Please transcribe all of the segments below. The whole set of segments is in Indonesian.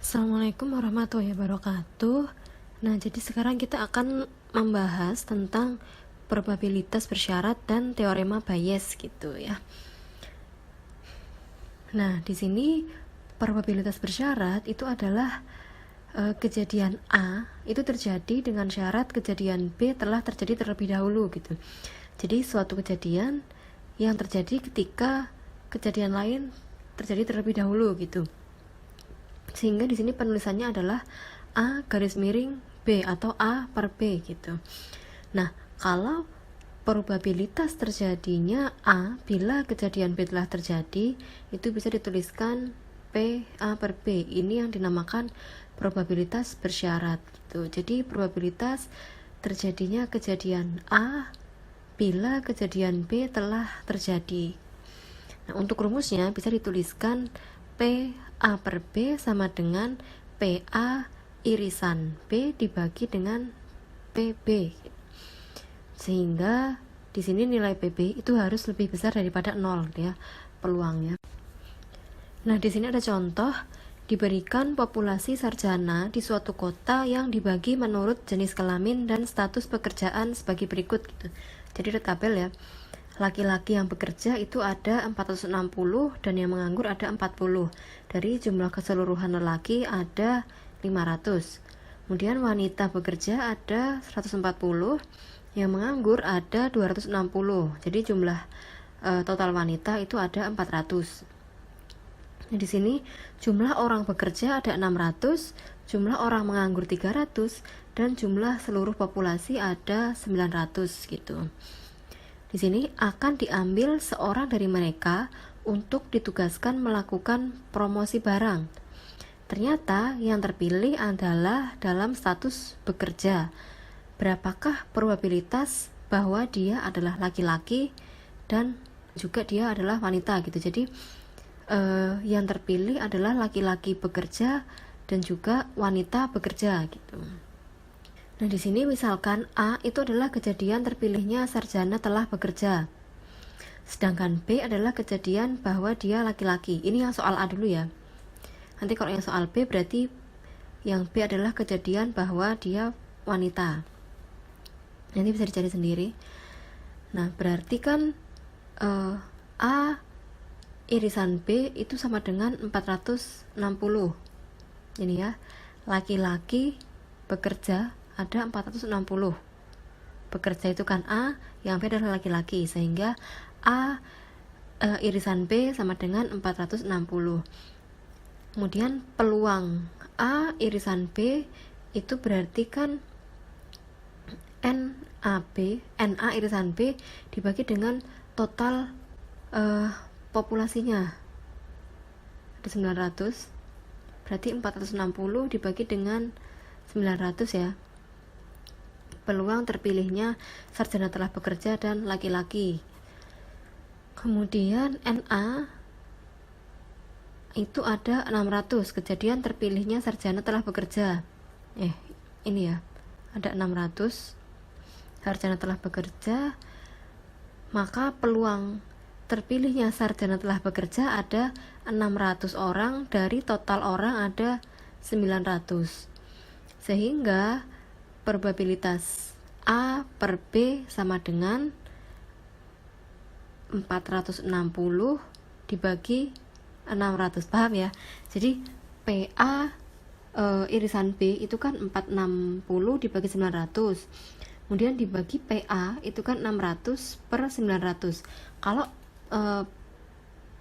Assalamualaikum warahmatullahi wabarakatuh. Nah, jadi sekarang kita akan membahas tentang probabilitas bersyarat dan teorema Bayes gitu ya. Nah, di sini probabilitas bersyarat itu adalah kejadian A itu terjadi dengan syarat kejadian B telah terjadi terlebih dahulu gitu. Jadi suatu kejadian yang terjadi ketika kejadian lain terjadi terlebih dahulu gitu. Sehingga di sini penulisannya adalah A garis miring B atau A per B gitu. Nah, kalau probabilitas terjadinya A bila kejadian B telah terjadi, itu bisa dituliskan P A per B. Ini yang dinamakan probabilitas bersyarat gitu. Jadi probabilitas terjadinya kejadian A bila kejadian B telah terjadi. Nah, untuk rumusnya bisa dituliskan P A per B sama dengan PA irisan B dibagi dengan PB. Sehingga di sini nilai PB itu harus lebih besar daripada 0 ya peluangnya. Nah, di sini ada contoh diberikan populasi sarjana di suatu kota yang dibagi menurut jenis kelamin dan status pekerjaan sebagai berikut gitu. Jadi ada tabel ya. Laki-laki yang bekerja itu ada 460 dan yang menganggur ada 40. Dari jumlah keseluruhan lelaki ada 500. Kemudian wanita bekerja ada 140, yang menganggur ada 260. Jadi jumlah total wanita itu ada 400. Nah, di sini jumlah orang bekerja ada 600, jumlah orang menganggur 300 dan jumlah seluruh populasi ada 900 gitu. Di sini akan diambil seorang dari mereka untuk ditugaskan melakukan promosi barang. Ternyata yang terpilih adalah dalam status bekerja. Berapakah probabilitas bahwa dia adalah laki-laki dan juga dia adalah wanita gitu. Jadi yang terpilih adalah laki-laki bekerja dan juga wanita bekerja gitu. Nah, di sini misalkan A itu adalah kejadian terpilihnya sarjana telah bekerja. Sedangkan B adalah kejadian bahwa dia laki-laki. Ini yang soal A dulu ya. Nanti kalau yang soal B berarti yang B adalah kejadian bahwa dia wanita. Nanti bisa dicari sendiri. Nah, berarti kan A irisan B itu sama dengan 460. Ini ya. Laki-laki bekerja ada 460. Bekerja itu kan A, yang B adalah laki-laki, sehingga A irisan B sama dengan 460. Kemudian peluang A irisan B itu berarti kan NA irisan B dibagi dengan total populasinya ada 900, berarti 460 dibagi dengan 900 ya. Peluang terpilihnya sarjana telah bekerja dan laki-laki. Kemudian NA itu ada 600, kejadian terpilihnya sarjana telah bekerja. Ini ya, ada 600 sarjana telah bekerja, maka peluang terpilihnya sarjana telah bekerja ada 600 orang dari total orang ada 900. Sehingga probabilitas A per B sama dengan 460 dibagi 600. Paham ya? Jadi PA irisan B itu kan 460 dibagi 900. Kemudian dibagi PA itu kan 600 per 900. Kalau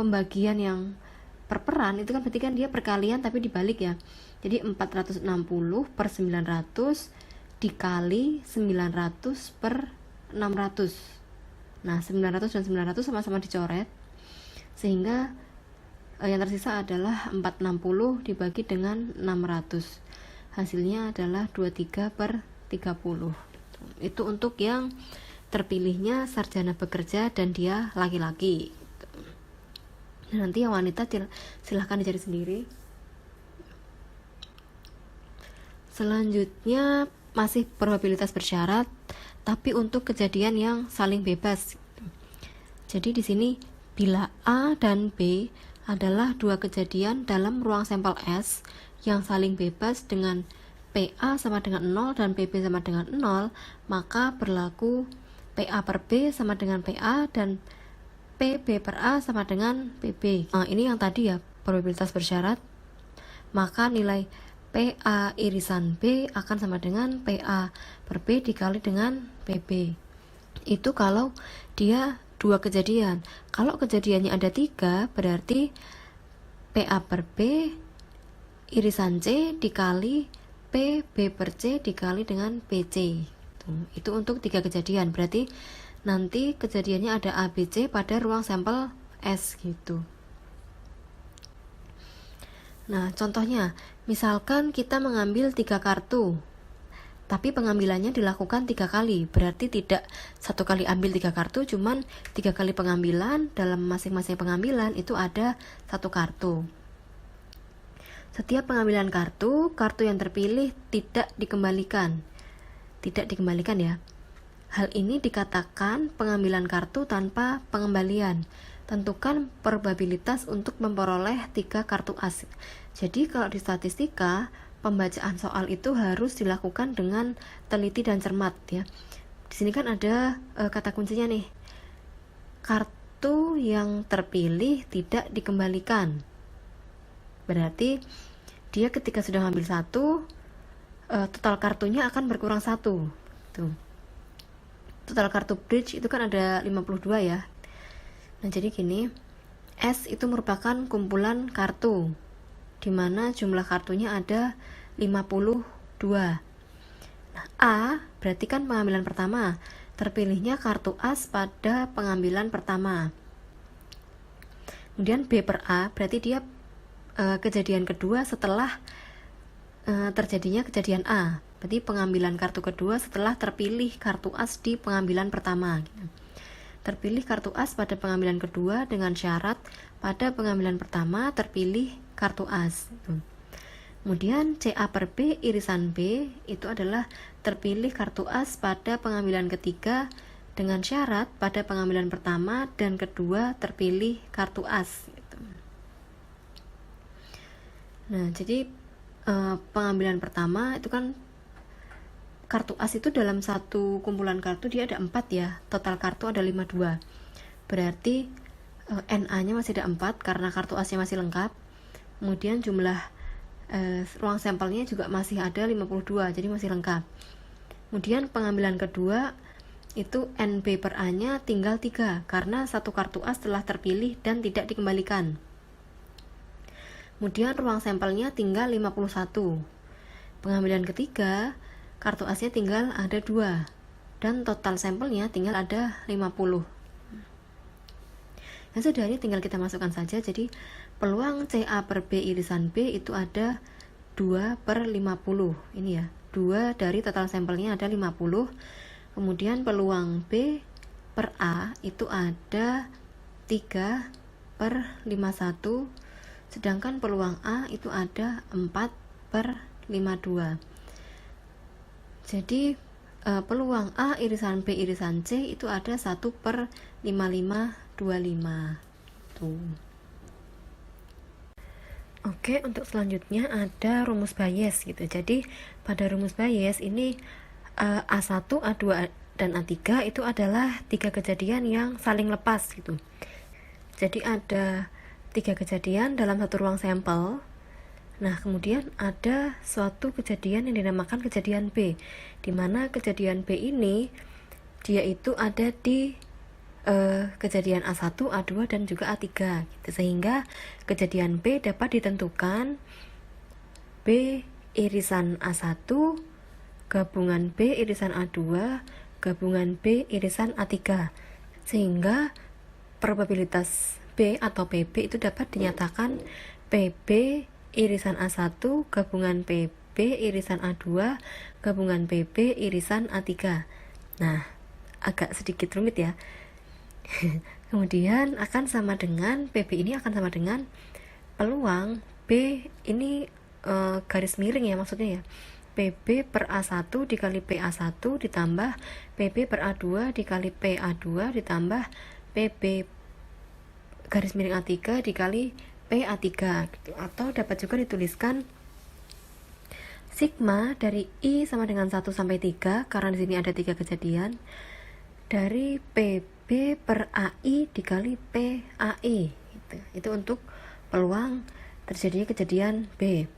pembagian yang perperan itu kan berarti kan dia perkalian tapi dibalik ya. Jadi 460 per 900 dikali 900 per 600. Nah, 900 dan 900 sama-sama dicoret, sehingga yang tersisa adalah 460 dibagi dengan 600. Hasilnya adalah 23 per 30. Itu untuk yang terpilihnya sarjana bekerja dan dia laki-laki. Nah, nanti yang wanita silahkan dicari sendiri. Selanjutnya masih probabilitas bersyarat, tapi untuk kejadian yang saling bebas. Jadi di sini bila A dan B adalah dua kejadian dalam ruang sampel S yang saling bebas dengan PA sama dengan 0 dan PB sama dengan 0, maka berlaku PA per B sama dengan PA dan PB per A sama dengan PB. Nah, ini yang tadi ya, probabilitas bersyarat. Maka nilai PA irisan B akan sama dengan PA per B dikali dengan PB. Itu kalau dia 2 kejadian. Kalau kejadiannya ada 3, berarti PA per B irisan C dikali PB per C dikali dengan PC. Itu untuk 3 kejadian. Berarti nanti kejadiannya ada ABC pada ruang sampel S gitu. Nah, contohnya, misalkan kita mengambil 3 kartu, tapi pengambilannya dilakukan 3 kali. Berarti tidak 1 kali ambil 3 kartu, cuman 3 kali pengambilan. Dalam masing-masing pengambilan itu ada 1 kartu. Setiap pengambilan kartu yang terpilih tidak dikembalikan. Tidak dikembalikan ya. Hal ini dikatakan pengambilan kartu tanpa pengembalian. Tentukan probabilitas untuk memperoleh 3 kartu as. Jadi kalau di statistika, pembacaan soal itu harus dilakukan dengan teliti dan cermat ya. Di sini kan ada kata kuncinya nih. Kartu yang terpilih tidak dikembalikan. Berarti dia ketika sudah ngambil 1, total kartunya akan berkurang 1. Tuh. Total kartu bridge itu kan ada 52 ya. Nah, jadi gini, S itu merupakan kumpulan kartu, di mana jumlah kartunya ada 52. Nah, A berarti kan pengambilan pertama, terpilihnya kartu as pada pengambilan pertama. Kemudian B per A berarti dia kejadian kedua setelah terjadinya kejadian A. Berarti pengambilan kartu kedua setelah terpilih kartu as di pengambilan pertama. Terpilih kartu as pada pengambilan kedua dengan syarat pada pengambilan pertama terpilih kartu as. Kemudian CA per B irisan B itu adalah terpilih kartu as pada pengambilan ketiga dengan syarat pada pengambilan pertama dan kedua terpilih kartu as. Nah, jadi pengambilan pertama itu kan kartu as itu dalam satu kumpulan kartu dia ada 4 ya, total kartu ada 52. Berarti NA-nya masih ada 4 karena kartu asnya masih lengkap. Kemudian jumlah ruang sampelnya juga masih ada 52, jadi masih lengkap. Kemudian pengambilan kedua itu NB per A-nya tinggal 3 karena satu kartu as telah terpilih dan tidak dikembalikan. Kemudian ruang sampelnya tinggal 51. Pengambilan ketiga, kartu asnya tinggal ada 2 dan total sampelnya tinggal ada 50. Nah, sudah, ini tinggal kita masukkan saja. Jadi peluang CA per B irisan B itu ada 2 per 50. Ini ya, 2 dari total sampelnya ada 50. Kemudian peluang B per A itu ada 3 per 51. Sedangkan peluang A itu ada 4 per 52. Jadi peluang A irisan B irisan C itu ada 1 per 5525. Tuh. Oke, untuk selanjutnya ada rumus Bayes gitu. Jadi pada rumus Bayes ini A1, A2, dan A3 itu adalah 3 kejadian yang saling lepas gitu. Jadi ada 3 kejadian dalam satu ruang sampel. Nah, kemudian ada suatu kejadian yang dinamakan kejadian B, di mana kejadian B ini dia itu ada di kejadian A1, A2, dan juga A3 gitu. Sehingga kejadian B dapat ditentukan B irisan A1 gabungan B irisan A2 gabungan B irisan A3, sehingga probabilitas B atau PB itu dapat dinyatakan PB irisan A1 gabungan PB irisan A2 gabungan PB irisan A3. Nah, agak sedikit rumit ya. Kemudian akan sama dengan PB ini akan sama dengan peluang B ini garis miring ya, maksudnya ya, PB per A1 dikali PA1 ditambah PB per A2 dikali PA2 ditambah PB garis miring A3 dikali PA3 gitu. Atau dapat juga dituliskan Sigma dari I sama dengan 1 sampai 3, karena di sini ada 3 kejadian, dari PB per AI dikali PAI. Itu untuk peluang terjadinya kejadian B.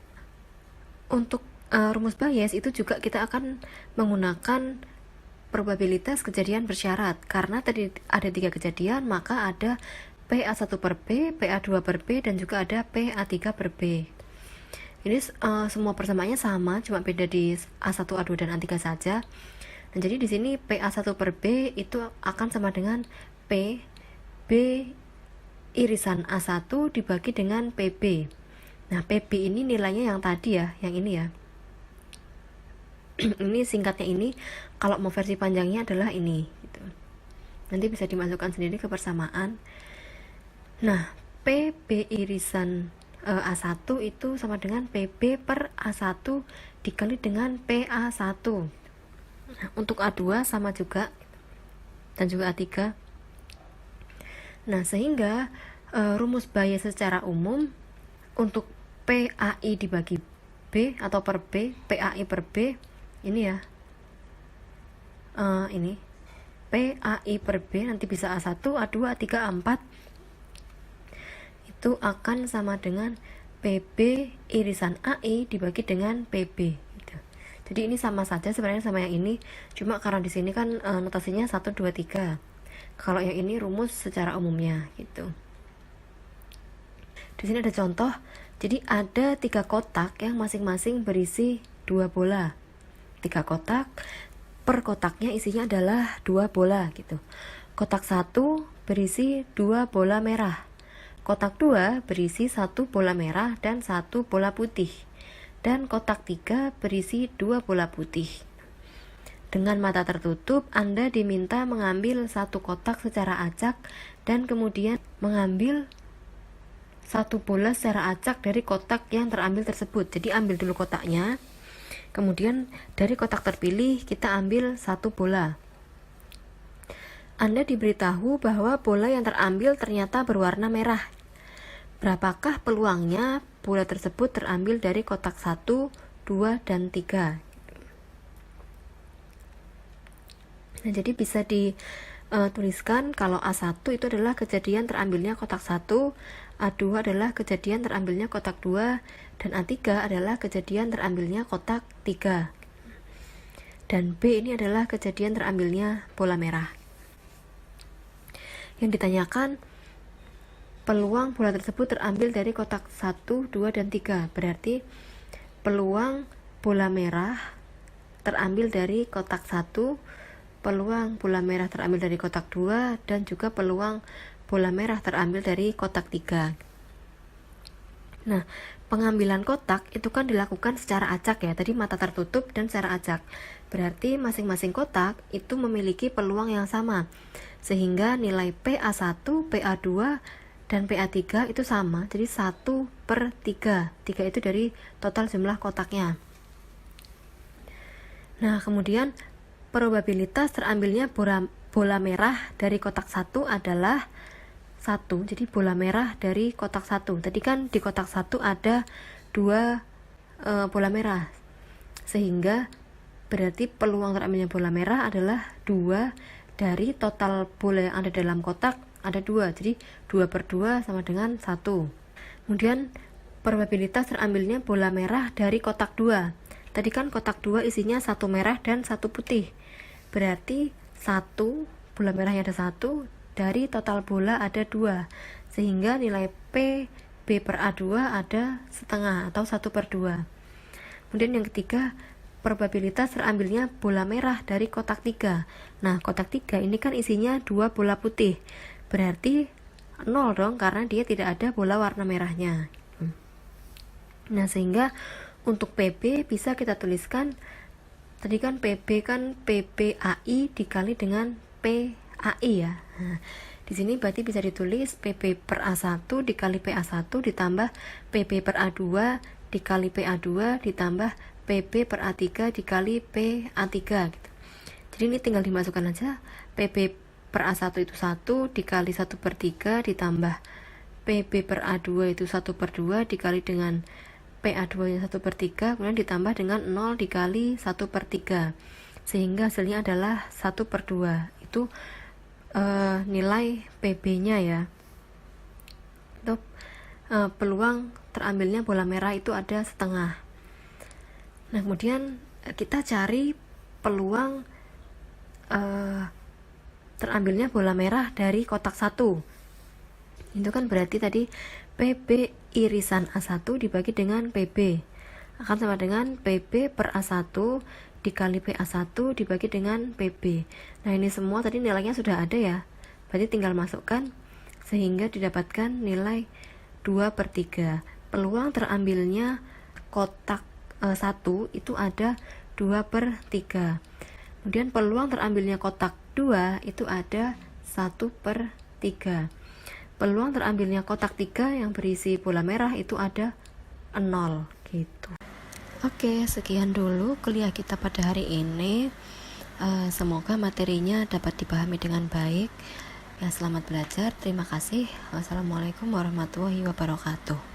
Untuk rumus Bayes itu juga kita akan menggunakan probabilitas kejadian bersyarat. Karena tadi ada 3 kejadian, maka ada PA1 per B, PA2 per B, dan juga ada PA3 per B. Ini semua persamaannya sama, cuma beda di A1, A2, dan A3 saja. Nah, jadi di sini PA1 per B itu akan sama dengan P B irisan A1 dibagi dengan PB. Nah, PB ini nilainya yang tadi ya, yang ini ya. Ini singkatnya ini, kalau mau versi panjangnya adalah ini gitu. Nanti bisa dimasukkan sendiri ke persamaan. Nah, PB irisan A1 itu sama dengan PB per A1 dikali dengan PA1. Nah, untuk A2 sama juga, dan juga A3. Nah, sehingga rumus Bayes secara umum untuk PAI dibagi B atau per B, PAI per B, ini ya, ini PAI per B nanti bisa A1, A2, A3, A4, itu akan sama dengan PB irisan AI dibagi dengan PB gitu. Jadi ini sama saja sebenarnya sama yang ini, cuma karena di sini kan notasinya 1, 2, 3. Kalau yang ini rumus secara umumnya gitu. Di sini ada contoh. Jadi ada 3 kotak yang masing-masing berisi 2 bola. 3 kotak, per kotaknya isinya adalah 2 bola gitu. Kotak 1 berisi 2 bola merah. Kotak 2 berisi 1 bola merah dan 1 bola putih. Dan kotak 3 berisi 2 bola putih. Dengan mata tertutup, Anda diminta mengambil 1 kotak secara acak dan kemudian mengambil 1 bola secara acak dari kotak yang terambil tersebut. Jadi ambil dulu kotaknya, kemudian dari kotak terpilih kita ambil 1 bola. Anda diberitahu bahwa bola yang terambil ternyata berwarna merah. Berapakah peluangnya bola tersebut terambil dari kotak 1, 2, dan 3? Nah, jadi bisa dituliskan kalau A1 itu adalah kejadian terambilnya kotak 1, A2 adalah kejadian terambilnya kotak 2, dan A3 adalah kejadian terambilnya kotak 3. Dan B ini adalah kejadian terambilnya bola merah. Yang ditanyakan, peluang bola tersebut terambil dari kotak 1, 2, dan 3. Berarti peluang bola merah terambil dari kotak 1, peluang bola merah terambil dari kotak 2, dan juga peluang bola merah terambil dari kotak 3. Nah, pengambilan kotak itu kan dilakukan secara acak ya, tadi mata tertutup dan secara acak. Berarti masing-masing kotak itu memiliki peluang yang sama, sehingga nilai PA1, PA2, dan PA3 itu sama, jadi 1 per 3. 3 itu dari total jumlah kotaknya. Nah, kemudian probabilitas terambilnya bola merah dari kotak 1 adalah 1. Jadi bola merah dari kotak 1. Tadi kan di kotak 1 ada 2 bola merah. Sehingga berarti peluang terambilnya bola merah adalah 2 dari total bola yang ada dalam kotak ada 2. Jadi 2 per 2 sama dengan 1. Kemudian probabilitas terambilnya bola merah dari kotak 2. Tadi kan kotak 2 isinya 1 merah dan 1 putih. Berarti 1 bola merahnya ada 1, dari total bola ada 2, sehingga nilai P B per A2 ada setengah atau 1 per 2. Kemudian yang ketiga, probabilitas terambilnya bola merah dari kotak 3. Nah, kotak 3 ini kan isinya 2 bola putih, berarti 0 dong, karena dia tidak ada bola warna merahnya. Nah, sehingga untuk PB bisa kita tuliskan, tadi kan PB kan PBAI dikali dengan PAI ya. Nah, di sini berarti bisa ditulis PB per A1 dikali PA1 ditambah PB per A2 dikali PA2 ditambah PB per A3 dikali PA3 gitu. Jadi ini tinggal dimasukkan aja. PB per A1 itu 1 dikali 1 per 3 ditambah PB per A2 itu 1 per 2 dikali dengan PA2 nya 1/3, kemudian ditambah dengan 0 dikali 1/3, sehingga hasilnya adalah 1/2. Itu nilai PB nya ya. Itu peluang terambilnya bola merah itu ada setengah. Nah, kemudian kita cari peluang terambilnya bola merah dari kotak 1. Itu kan berarti tadi PB irisan A1 dibagi dengan PB akan sama dengan PB per A1 dikali PA1 dibagi dengan PB. Nah, ini semua tadi nilainya sudah ada ya, berarti tinggal masukkan sehingga didapatkan nilai 2/3. Peluang terambilnya kotak 1 itu ada 2/3. Kemudian peluang terambilnya kotak 2 itu ada 1/3. Peluang terambilnya kotak 3 yang berisi bola merah itu ada 0 gitu. Oke, sekian dulu kuliah kita pada hari ini. Semoga materinya dapat dipahami dengan baik. Ya, selamat belajar. Terima kasih. Wassalamualaikum warahmatullahi wabarakatuh.